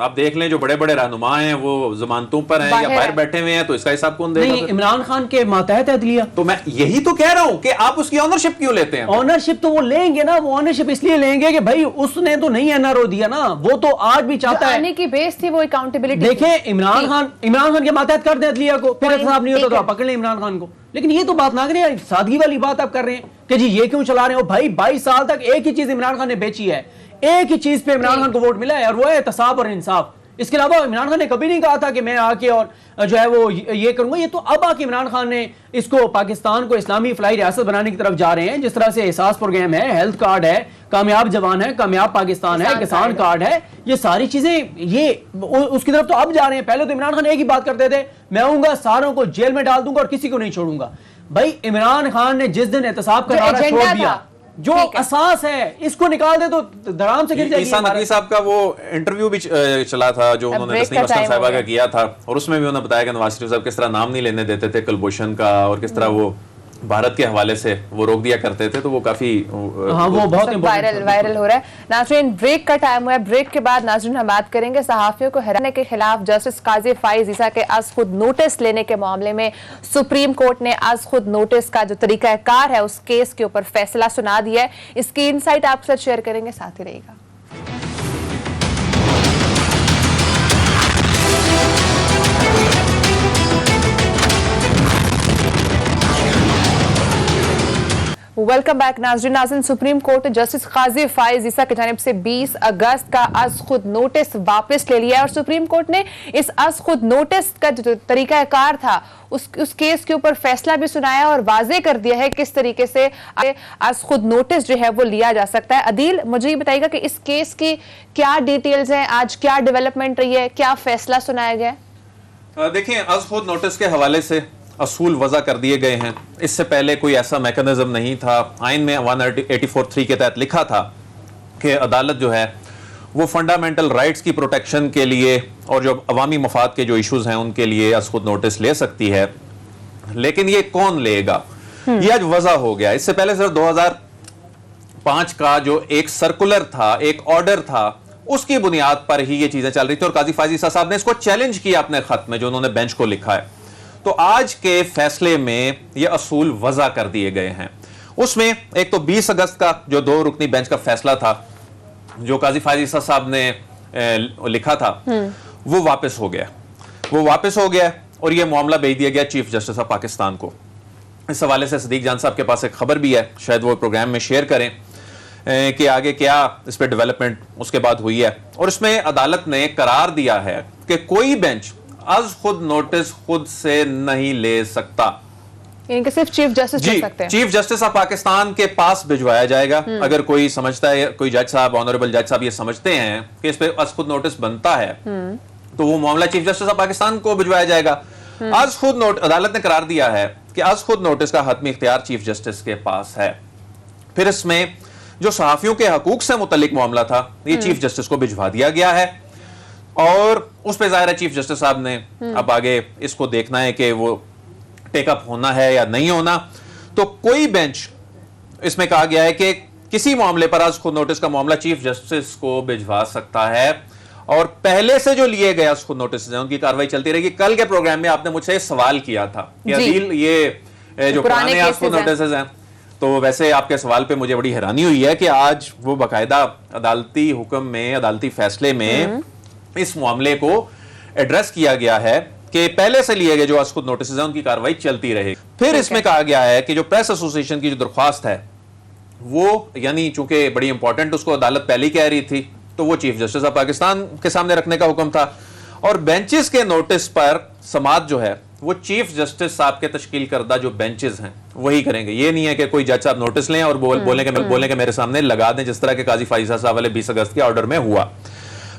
आप देख लें जो बड़े बड़े रहनुमा हैं वो जमानतों पर हैं या बाहर बैठे हुए हैं, तो इसका हिसाब कौन देगा? नहीं, इमरान खान के मातहत है अदलिया। तो मैं यही तो कह रहा हूं कि आप उसकी ऑनरशिप क्यों लेते हैं? ऑनरशिप तो वो लेंगे ना, वो ऑनरशिप इसलिए लेंगे कि भाई उसने तो नहीं एनआरओ दिया ना, वो तो आज भी चाहता है। आने की बेस थी वो अकाउंटेबिलिटी। देखें इमरान खान के मातहत कर दे अदलिया को, फिर एहतसाब नहीं होता तो आप पकड़ लें इमरान खान को। लेकिन ये तो बात ना करें, सादगी वाली बात आप कर रहे हैं कि जी ये क्यों चला रहे हो भाई? 22 साल तक एक ही चीज इमरान खान ने बेची है, एक ही चीज पे इमरान खान को वोट मिला है, और वो है एहतसाब और इंसाफ। इसके अलावा इमरान खान ने कभी नहीं कहा था कि मैं आके और जो है वो ये करूंगा। ये तो अब आके इमरान खान ने इसको, पाकिस्तान को इस्लामी फलाई रियासत बनाने की तरफ जा रहे हैं। जिस तरह से एहसास प्रोग्राम है, हेल्थ कार्ड है, कामयाब जवान है, कामयाब पाकिस्तान है, किसान कार्ड है, ये सारी चीजें ये उसकी तरफ तो अब जा रहे हैं। पहले तो इमरान खान एक ही बात करते थे, मैं आऊंगा सारों को जेल में डाल दूंगा और किसी को नहीं छोड़ूंगा। भाई इमरान खान ने जिस दिन एहतसाब का नारा छोड़ दिया, जो असास है इसको निकाल दे तो धड़ाम से गिर जाएगी। ईसा नकवी साहब का वो इंटरव्यू भी चला था जो उन्होंने तस्नीम असलम साहिबा का किया था, और उसमें भी उन्होंने बताया कि नवाज शरीफ साहब किस तरह नाम नहीं लेने देते थे कुलभूषण का, और किस तरह वो भारत के हवाले से वो रोक दिया करते थे। तो वो काफी वो बहुत वायरल हो रहा है। नाज़रीन, ब्रेक का टाइम हुआ है। ब्रेक के बाद नाज़रीन हम बात करेंगे सहाफियों को हराने के खिलाफ जस्टिस काजी फाइज ईसा के आज खुद नोटिस लेने के मामले में सुप्रीम कोर्ट ने आज खुद नोटिस का जो तरीकाकार है उस केस के ऊपर फैसला सुना दिया है। इसकी इनसाइट आपके साथ शेयर करेंगे, साथ ही रहेगा। वेलकम बैक नाज़रीन, सुप्रीम कोर्ट जस्टिस काजी फाइज ईसा की जानिब से 20 अगस्त का आज खुद नोटिस वापस ले लिया है, और सुप्रीम कोर्ट ने इस आज खुद नोटिस का जो तरीकाकार था उस केस के ऊपर फैसला भी सुनाया और वाजे कर दिया है किस तरीके से आज खुद नोटिस जो है वो लिया जा सकता है। अदील, मुझे ये बताइएगा कि इस केस की क्या डिटेल्स हैं, आज क्या डेवलपमेंट रही है, क्या फैसला सुनाया गया? देखिए, आज खुद नोटिस के हवाले से असूल वज़ा कर दिए गए हैं। इससे पहले कोई ऐसा मैकेनिज्म नहीं था। आइन में 184(3) के तहत लिखा था कि अदालत जो है वो फंडामेंटल राइट्स की प्रोटेक्शन के लिए और जो अवामी मफाद के जो इश्यूज हैं उनके लिए आज खुद नोटिस ले सकती है। लेकिन ये कौन लेगा, ये आज वज़ा हो गया। इससे पहले सिर्फ 2005 का जो एक सर्कुलर था, एक ऑर्डर था, उसकी बुनियाद पर ही ये चीजें चल रही थी, और काजी फाइज ईसा साहब ने इसको चैलेंज किया अपने खत में जो उन्होंने बेंच को लिखा है। तो आज के फैसले में ये असूल वज़ा कर दिए गए हैं। उसमें एक तो 20 अगस्त का जो 2 रुकनी बेंच का फैसला था जो काजी फाइज ईसा साहब ने लिखा था, वो वापस हो गया और ये मामला भेज दिया गया चीफ जस्टिस ऑफ पाकिस्तान को। इस हवाले से सदीक जान साहब के पास एक खबर भी है, शायद वो प्रोग्राम में शेयर करें कि आगे क्या इस पर डेवलपमेंट उसके बाद हुई है। और इसमें अदालत ने करार दिया है कि कोई बेंच आज खुद नोटिस खुद से नहीं ले सकता, यानी कि सिर्फ चीफ जस्टिस ले सकते हैं। चीफ जस्टिस ऑफ पाकिस्तान के पास भिजवाया जाएगा। अगर कोई समझता है, कोई जज साहब, ऑनरेबल जज साहब ये समझते हैं कि इस पे आज खुद नोटिस बनता है, तो वो मामला चीफ जस्टिस ऑफ पाकिस्तान को भिजवाया जाएगा। आज खुद अदालत ने करार दिया है कि आज खुद नोटिस का हतमी इख्तियार चीफ जस्टिस के पास है। फिर इसमें जो सहाफियों के हकूक से मुतल्लिक मामला था, ये चीफ जस्टिस को भिजवा दिया गया है और उस पर जाहिर है चीफ जस्टिस साहब ने अब आगे इसको देखना है कि वो टेकअप होना है या नहीं होना। तो कोई बेंच, इसमें कहा गया है कि किसी मामले पर आज खुद नोटिस का मामला चीफ जस्टिस को भिजवा सकता है और पहले से जो लिए गए खुद नोटिस हैं उनकी कार्रवाई चलती रहेगी। कल के प्रोग्राम में आपने मुझसे सवाल किया था कि अदील ये जो पुराने आज खुद नोटिस हैं, तो वैसे आपके सवाल पे मुझे बड़ी हैरानी हुई है कि आज वो बाकायदा अदालती हुक्म में, अदालती फैसले में इस मामले को एड्रेस किया गया है कि पहले से लिए गए जो खुद नोटिस हैं उनकी कार्रवाई चलती रहेगी। फिर इसमें कहा गया है कि जो प्रेस एसोसिएशन की जो दरख्वास्त है वो, यानी चूंकि बड़ी इंपॉर्टेंट, उसको अदालत पहले ही कह रही थी, तो वो चीफ जस्टिस ऑफ पाकिस्तान के सामने रखने का हुक्म था और बेंचेस के नोटिस पर समाअत जो है वो चीफ जस्टिस साहब के तश्कील करदा जो बेंचेस हैं वही करेंगे। ये नहीं है कि कोई जज साहब नोटिस लें और बोलें कि मेरे सामने लगा दें, जिस तरह के काजी फाइजा साहब वाले 20 अगस्त के ऑर्डर में हुआ।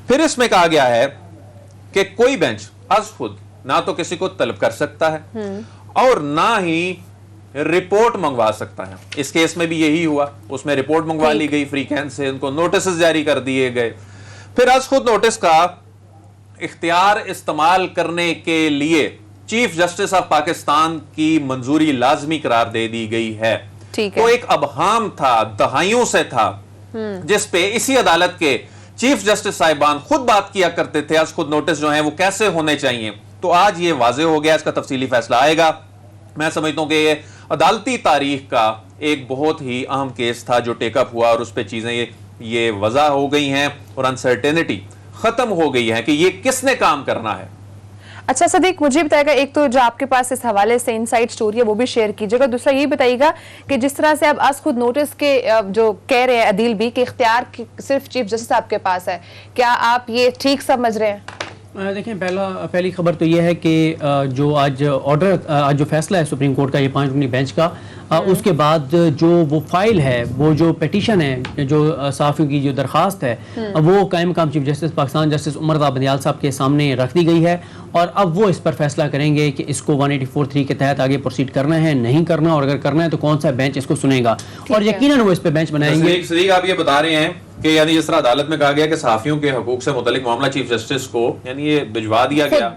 फिर इसमें कहा गया है कि कोई बेंच आज खुद ना तो किसी को तलब कर सकता है और ना ही रिपोर्ट मंगवा सकता है। इस केस में भी यही हुआ, उसमें रिपोर्ट मंगवा ली गई फ्री कैन से, उनको नोटिस जारी कर दिए गए। फिर आज खुद नोटिस का इख्तियार इस्तेमाल करने के लिए चीफ जस्टिस ऑफ पाकिस्तान की मंजूरी लाजमी करार दे दी गई है। तो एक अबहाम था, दहाइयों से था, जिस पे इसी अदालत के चीफ जस्टिस साहिबान खुद बात किया करते थे आज खुद नोटिस जो है वो कैसे होने चाहिए। तो आज ये वाजे हो गया, इसका तफसीली फैसला आएगा। मैं समझता हूं कि ये अदालती तारीख का एक बहुत ही अहम केस था जो टेकअप हुआ और उस पर चीजें ये वजह हो गई हैं और अनसर्टेनिटी खत्म हो गई है कि ये किसने काम करना है। अच्छा सदीक, मुझे बताएगा, एक तो जो आपके पास इस हवाले से इनसाइड स्टोरी है वो भी शेयर कीजिएगा, दूसरा ये बताइएगा कि जिस तरह से अब आज खुद नोटिस के जो कह रहे हैं अदील भी कि इख्तियार सिर्फ चीफ जस्टिस साहब के पास है, क्या आप ये ठीक समझ रहे हैं? देखें, पहली खबर तो ये है कि जो आज जो फैसला है सुप्रीम कोर्ट का, ये 5 रुकनी बेंच का, उसके बाद जो वो फाइल है, वो जो पिटीशन है, जो सहाफ़ियों की जो दरख्वास्त है, वो कायम मकाम chief justice Pakistan justice Umar Raza Bandial साहब के सामने रख दी गई है और अब वो इस पर फैसला करेंगे कि इसको 184(3) के तहत आगे प्रोसीड करना है, नहीं करना, और अगर करना है तो कौन सा बेंच इसको सुनेगा और यकीनन वो इस पर बेंच बनाएंगे। सदीक, आप ये बता रहे हैं कि यानी जिस तरह अदालत में कहा गया कि सहाफियों के हकूक से मुतल्लिक मामला चीफ जस्टिस को यानी ये भिजवा दिया गया,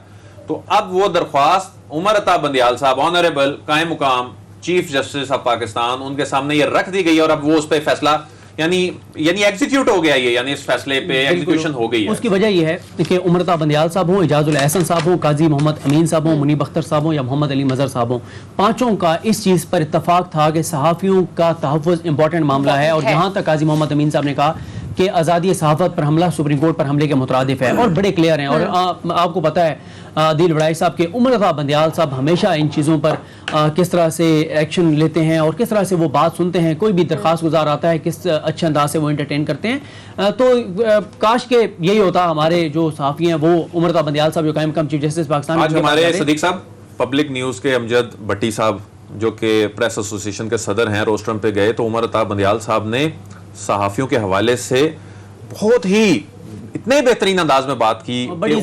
तो अब वो दरख्वास्त उमर रज़ा बंदियाल साहब, ऑनरेबल कायम मुकाम चीफ जस्टिस ऑफ पाकिस्तान, उनके सामने ये रख दी गई और अब वो उस पर फैसला यानी एग्जीक्यूट हो गया, ये यानी इस फैसले पे एग्जीक्यूशन हो गई है। उसकी वजह ये है कि उमर रज़ा बंदियाल साहब हो, इजाजुल एहसन साहब हो, काजी मोहम्मद अमीन साहब हो, मुनीब अख्तर साहब हो या मोहम्मद अली मजहर साहब हो, पांचों का इस चीज़ पर इत्तफाक था कि सहाफ़ियों का तहफ़्फ़ुज़ इंपॉर्टेंट मामला है और जहाँ तक काजी मोहम्मद अमीन साहब ने कहा कि आज़ादी सहाफ़त पर हमला सुप्रीम कोर्ट पर हमले के मुतरादिफ है और बड़े क्लियर हैं। और आपको पता है दिल वड़ाई साहब के उमर रज़ा बंदियाल साहब हमेशा इन चीज़ों पर किस तरह से एक्शन लेते हैं और किस तरह से वो बात सुनते हैं, कोई भी दरख्वास्त गुजार आता है किस अच्छे अंदाज से वो एंटरटेन करते हैं। तो काश के यही होता, हमारे जो सहाफ़ी हैं वो उमर रज़ा बंदियाल साहब जो कायम मकाम चीफ जस्टिस पाकिस्तान। आज हमारे सदीक साहब पब्लिक न्यूज़ के अमजद भट्टी साहब जो कि प्रेस एसोसिएशन के सदर हैं, रोस्ट्रम पे गए तो उमर रज़ा बंदियाल साहब ने सहाफ़ियों के हवाले से बहुत ही इतने बेहतरीन अंदाज में बात की, बड़ी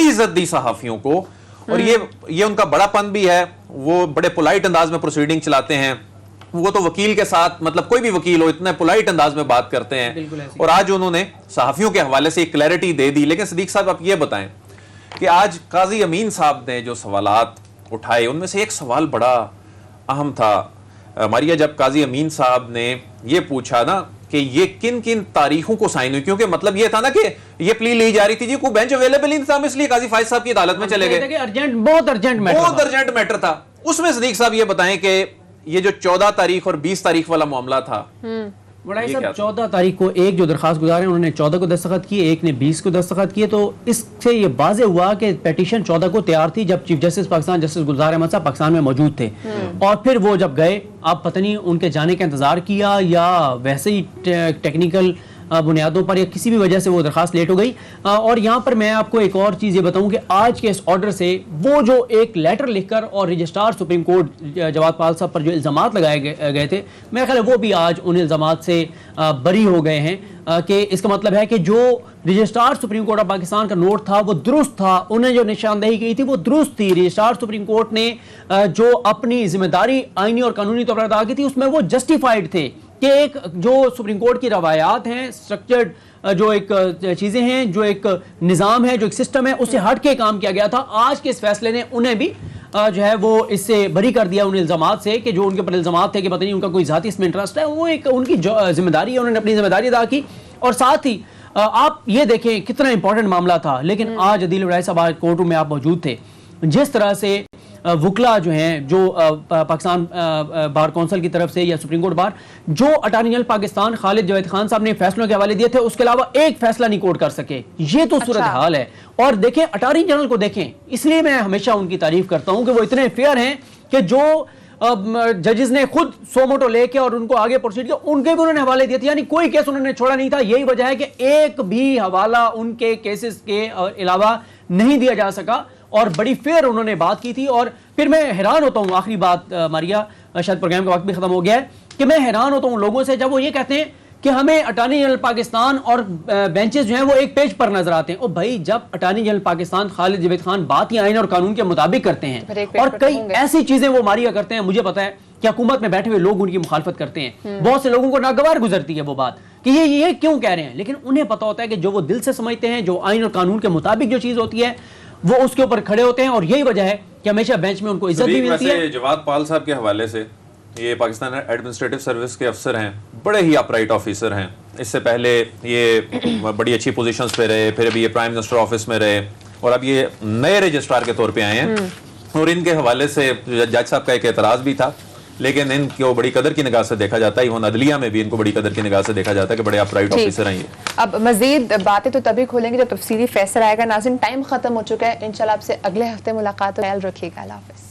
इज्जत दी सहाफियों को और ये उनका बड़ापन भी है। वो बड़े पोलाइट अंदाज में प्रोसीडिंग चलाते हैं, वो तो वकील के साथ, मतलब कोई भी वकील हो, इतने पोलाइट अंदाज में बात करते हैं और आज उन्होंने सहाफियों के हवाले से एक क्लैरिटी दे दी। लेकिन सदीक साहब आप ये बताएं कि आज काजी अमीन साहब ने जो सवालात उठाए उनमें से एक सवाल बड़ा अहम था मारिया, जब काजी अमीन साहब ने ये पूछा ना कि ये किन किन तारीखों को साइन हुई, क्योंकि मतलब ये था ना कि ये प्ली ली जा रही थी जी, कोई बेंच अवेलेबल नहीं था, इसलिए काजी फाइज साहब की अदालत में चले गए। बहुत अर्जेंट मैटर था। उसमें सदीक साहब ये बताएं कि ये जो 14 तारीख और 20 तारीख वाला मामला था, बड़ाई ये साहब क्या था? 14 तारीख को एक जो दरखास्त गुजार है उन्होंने 14 को दस्तखत किए, एक ने 20 को दस्तखत किए। तो इससे ये वाजे हुआ कि पिटीशन 14 को तैयार थी जब चीफ जस्टिस पाकिस्तान जस्टिस गुलजार अहमद साहब पाकिस्तान में मौजूद थे। और फिर वो जब गए, आप पता नहीं उनके जाने का इंतजार किया या वैसे ही टेक्निकल बुनियादों पर या किसी भी वजह से वो दरखास्त लेट हो गई। और यहाँ पर मैं आपको एक और चीज़ ये बताऊँ कि आज के इस ऑर्डर से वो जो एक लेटर लिखकर और रजिस्ट्रार सुप्रीम कोर्ट जवाद पाल साहब पर जो इल्ज़ामात लगाए गए थे, मेरा ख्याल है वो भी आज उन इल्ज़ामात से बरी हो गए हैं। कि इसका मतलब है कि जो registrar supreme court of Pakistan का नोट था वो दुरुस्त था, उन्हें जो निशानदेही की थी वो दुरुस्त थी। रजिस्ट्रार सुप्रीम कोर्ट ने जो अपनी जिम्मेदारी आईनी और कानूनी तौर पर अदा की थी उसमें वो जस्टिफाइड थे कि एक जो सुप्रीम कोर्ट की रवायात हैं, स्ट्रक्चर्ड जो एक चीज़ें हैं, जो एक निज़ाम है, जो एक सिस्टम है, उससे हट के काम किया गया था। आज के इस फैसले ने उन्हें भी जो है वो इससे बरी कर दिया उन इल्ज़ामात से कि जो उनके ऊपर इल्ज़ामात थे कि पता नहीं उनका कोई ज़ाती इसमें इंटरेस्ट है। वो एक उनकी जिम्मेदारी है, उन्होंने अपनी जिम्मेदारी अदा की। और साथ ही आप ये देखें कितना इंपॉर्टेंट मामला था, लेकिन आज अदील वड़ाई साहब आज कोर्ट में आप मौजूद थे। जिस तरह से वकला जो हैं, जो पाकिस्तान बार कौंसिल की तरफ से या सुप्रीम कोर्ट बार, जो अटॉर्नी जनरल पाकिस्तान खालिद जवेद खान साहब ने फैसलों के हवाले दिए थे, उसके अलावा एक फैसला नहीं कोर्ट कर सके। ये तो सूरत हाल है। और देखें अटॉर्नी जनरल को देखें, इसलिए मैं हमेशा उनकी तारीफ करता हूं कि वो इतने फेयर हैं कि जो जजेस ने खुद सोमोटो लेके और उनको आगे प्रोसीड किया, उनके भी उन्होंने हवाले दिए थे, यानी कोई केस उन्होंने छोड़ा नहीं था। यही वजह है कि एक भी हवाला उनके केसेस के अलावा नहीं दिया जा सका और बड़ी फेयर उन्होंने बात की थी। और फिर मैं हैरान होता हूँ, आखिरी बात मारिया, शायद प्रोग्राम का वक्त भी खत्म हो गया है, कि मैं हैरान होता हूँ लोगों से जब वो ये कहते हैं कि हमें अटॉर्नी जनरल पाकिस्तान और बेंचेस जो हैं वो एक पेज पर नजर आते हैं। ओ भाई, जब अटॉर्नी जनरल पाकिस्तान खालिद जवेद खान बात ही आईन और कानून के मुताबिक करते हैं और कई ऐसी चीजें वो मारिया करते हैं, मुझे पता है कि हुकूमत में बैठे हुए लोग उनकी मुखालफत करते हैं। बहुत से लोगों को नागवार गुजरती है वो बात कि ये क्यों कह रहे हैं, लेकिन उन्हें पता होता है कि जो वो दिल से समझते हैं, जो आईन और कानून के मुताबिक जो चीज होती है वो उसके ऊपर खड़े होते हैं। और यही वजह है कि हमेशा बेंच में उनको इज्जत भी मिलती है। जवाद पाल साहब के हवाले से, ये पाकिस्तान एडमिनिस्ट्रेटिव सर्विस के अफसर हैं, बड़े ही अपराइट ऑफिसर हैं। इससे पहले ये बड़ी अच्छी पोजीशंस पे रहे, फिर अभी ये प्राइम मिनिस्टर ऑफिस में रहे और अब ये नए रजिस्ट्रार के तौर पे आए हैं। और इनके हवाले से जज साहब का एक एतराज भी था, लेकिन इनको बड़ी कदर की निगाह से देखा जाता है। इवन अदलिया में भी इनको बड़ी कदर की निगाह से देखा जाता है कि बड़े अपराइट ऑफिसर हैं ये। अब मजीद बातें तो तभी खोलेंगे जब तफसीली फैसला आएगा। नाज़रीन, टाइम खत्म हो चुका है। इंशाल्लाह आपसे अगले हफ्ते मुलाकात हो। ख्याल रखिएगा। अल्लाह हाफ़िज़।